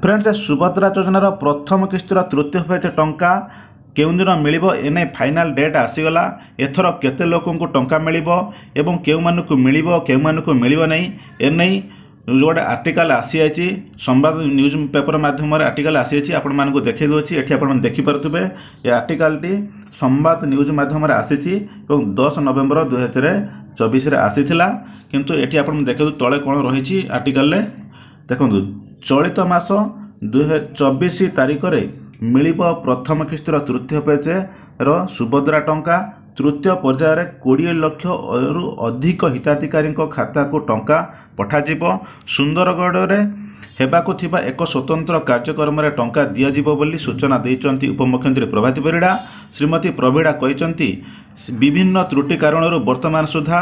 Friends Subhadra योजनार प्रथम किस्तर तृतीय फेज टंका केउं दिन मिलिबो एने फाइनाल डेट आसीगला। एथर केते लोकंकु टंका मिलिबो एवं केउं मानकु मिलिबो केउं मानकु मिलिबो नहीं एने गोटे आर्टिकल आसी आइछि संवाद न्यूज पेपर माध्यम आर्टिकल आसी आइछि आपण मानकु देखै दोछि। एठी आपण देखि पारुथिबे ए आर्टिकलटी संवाद न्यूज माध्यम आसीछि एवं 10 नवेम्बर 2024 रे आसीथिला। किंतु एठी आपण देखै तळे कोन रहिछि आर्टिकल रे देखंतु चलित मास 2024 तारिख रे मिलिबो प्रथम किस्तर तृतीय पेज रो सुभद्रा टंका। तृतीय पर्यायर 20 लाख रु अधिक हिताधिकारी खाता को टंका पठाजिबो। सुंदरगढ़ रे हेबाकु थिबा एक स्वतंत्र कार्यक्रम रे टंका दियाजिबो बोली सूचना दैचंती उपमुख्यमंत्री प्रभाती परिड़ा। श्रीमती प्रवीड़ा कहिचंती विभिन्न त्रुटि कारणरू वर्तमान सुधा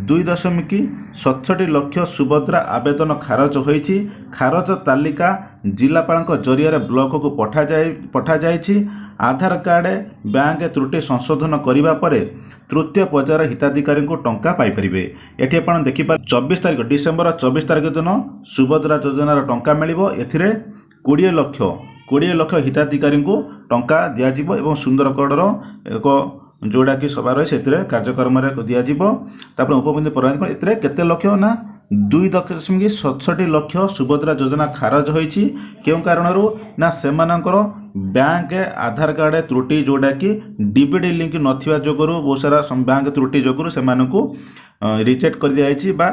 2.67 लाख सुभद्रा आवेदन खारज होईछि। खारज तालिका जिलापाल जरिया ब्लॉक को पठा जाइछि। आधार कार्ड बैंक त्रुटि संशोधन करिबा परे तृतीय पर्यायर हिताधिकारी को टंका पाई परिबे। एठी आपण देखिपा 24 तारिख डिसेंबर 24 तारिख दिन सुभद्रा योजनार टंका मिलिबो। एथिरे 20 लाख हिताधिकारी को टंका दियाजिबो एवं सुंदरगढ़ एक जोड़ा कि सभा रही से कार्यक्रम दिज्व। उपमुख्यमंत्री प्रभात एते केते लक्ष ना 2.67 लाख सुभद्रा योजना खारज होईछि। केउं कारणरू ना सेमानकर बैंक आधार कार्ड त्रुटि जोड़ा कि डीबीडी लिंक नथिबा जोगुरु बहुत सारा बैंक त्रुटि जोगुरु सेमानकु रिचेक कर दिया बा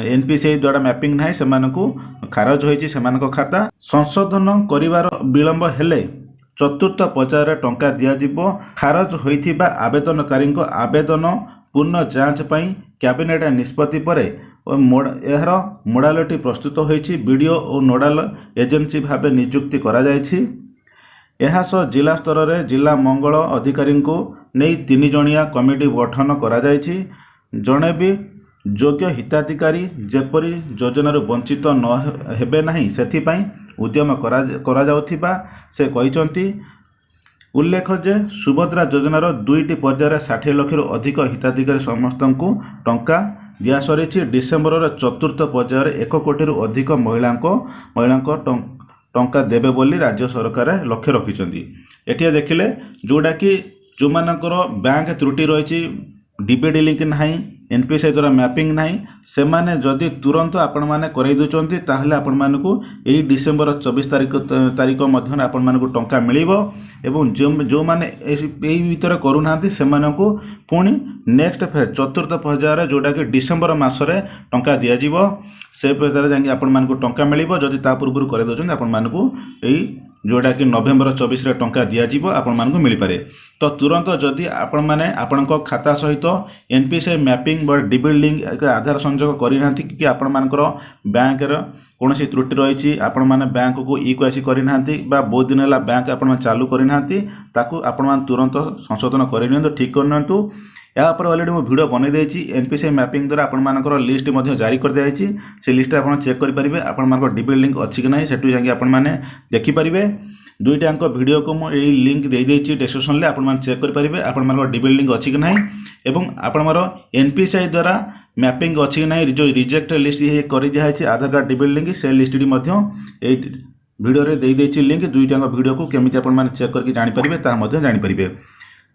एनपीसीआई द्वारा मैपिंग नाही सेमानकु खारज होईछि। सेमानक खाता संशोधन करिवार विलंब हेले चतुर्थ पर्यायर टंका दियाजिबो। खारज होइथिबा आवेदनकारी आवेदन पूर्ण जांच पई कैबिनेट निष्पत्ति परे यार मोडालिटी प्रस्तुत होईछि। वीडियो और नोडाल एजेंसी भावे नियुक्ति करा जायछि। एहा सह जिला स्तर रे जिला मंगल अधिकारी को नहीं 3 जणिया कमिटी गठन करा जायछि। जणे भी योग्य हिताधिकारी जेपरी योजनार वंचित न हेबे नाही सेथिपाई उद्यम करा जाउथिबा से कहिचंती। उल्लेख जे सुभद्रा योजनार 2टी पर्यायर 60 लाख रु अधिक हिताधिकारी समस्त को टंका दिया सरीछि। डिसेम्बर चतुर्थ पर्यायर 1 कोटी रु अधिक महिला टंका देबे बोली राज्य सरकार लक्ष्य रखिचंती। एठी देखिले जोड़ा कि जो मानकर बैंक त्रुटि रही डीबीडी लिंक नाही एनपीसीआई द्वारा मैपिंग नाही से माने जदि तुरंत आपण माने करई दोचंती ताहले आपण मानकु एई डिसेंबर 24 तारिख मध्य आपण मानकु टंका मिलिबो। एवं जो माने एई भीतर करू नांती से मानकु पुणी नेक्स्ट फेज चतुर्थ पर्यायर जोड़ा कि डिसेंबर मासरे टंका दिया जिवो। से पर्यायर जांगी आपण मानकु टंका मिलिबो। जदि ता पूर्व करई दोचंती आपण मानकु एई जोड़ा कि नवेम्बर 24 रे टंका दिया जिवो आपण मानकु मिली पारे। तो तुरंत जदि आपण माने आपणको खाता सहित एनपीसीआई मैपिंग बा डीबीडी लिंक आधार संयोग करिना कि आपण मानकर बैंक कौन सी त्रुटि रही आपण माने बैंक को इक्वासी करिना बा बहुत दिन है बैंक आपण चालू करिना ताकू आपण मान तुरंत संशोधन करनियंतु ठीक करनियंतु। या पर ऑलरेडी मो वीडियो बनै देछि। एनपीसीआई मैपिंग द्वारा आपण मानकर लिस्ट मध्ये जारी कर दिया से लिस्ट आपण चेक करि परिबे आपण मानकर डीबीडी लिंक अछि कि नाही सेटु जांगी आपण माने देखि परिबे। दुईटांक वीडियो को मुझे लिंक दे देछि डिस्क्रिप्शन ले आपण मान चेक कर परिबे आपण मानकर डीबीडी लिंक अछि कि नाही एवं आपण मारो एनपीसीआई द्वारा मैपिंग अछि कि नाही जो रिजेक्ट लिस्ट ये कर दिया है आधार कार्ड डीबीडी लिंक से लिस्ट मध्य ए वीडियो रे दे देछि लिंक। दुईटांक वीडियो को केमिति आपण माने चेक करके जानि परिबे ता मध्य जानि परिबे।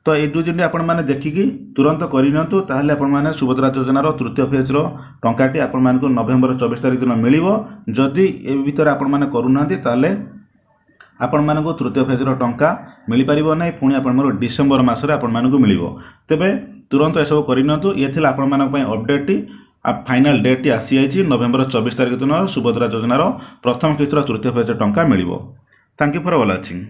तो ये दुईटी आपण माने देखिकी तुरंत करिनंतु ताहले आपण माने सुभद्रा योजनार तृतीय फेज रो टंकाटी आपण मानकु नवेम्बर 24 तारिख दिन मिलिबो। जदि ए भीतर आपण माने करू नांती ताहले आपण मानकु तृतीय फेजर टंका मिली पारिबो नै पुणी आपण मानकु डिसेंबर मासरे आपण मानकु मिलिबो। तेबे तुरंत एसबु करिनंतु ये थिला आपण मानक पई अपडेट फाइनल डेट आसी आइछि नवेम्बर 24 तारिख दिन सुभद्रा योजनार प्रथम किस्तर तृतीय फेज टंका मिलिबो। Thank you for watching.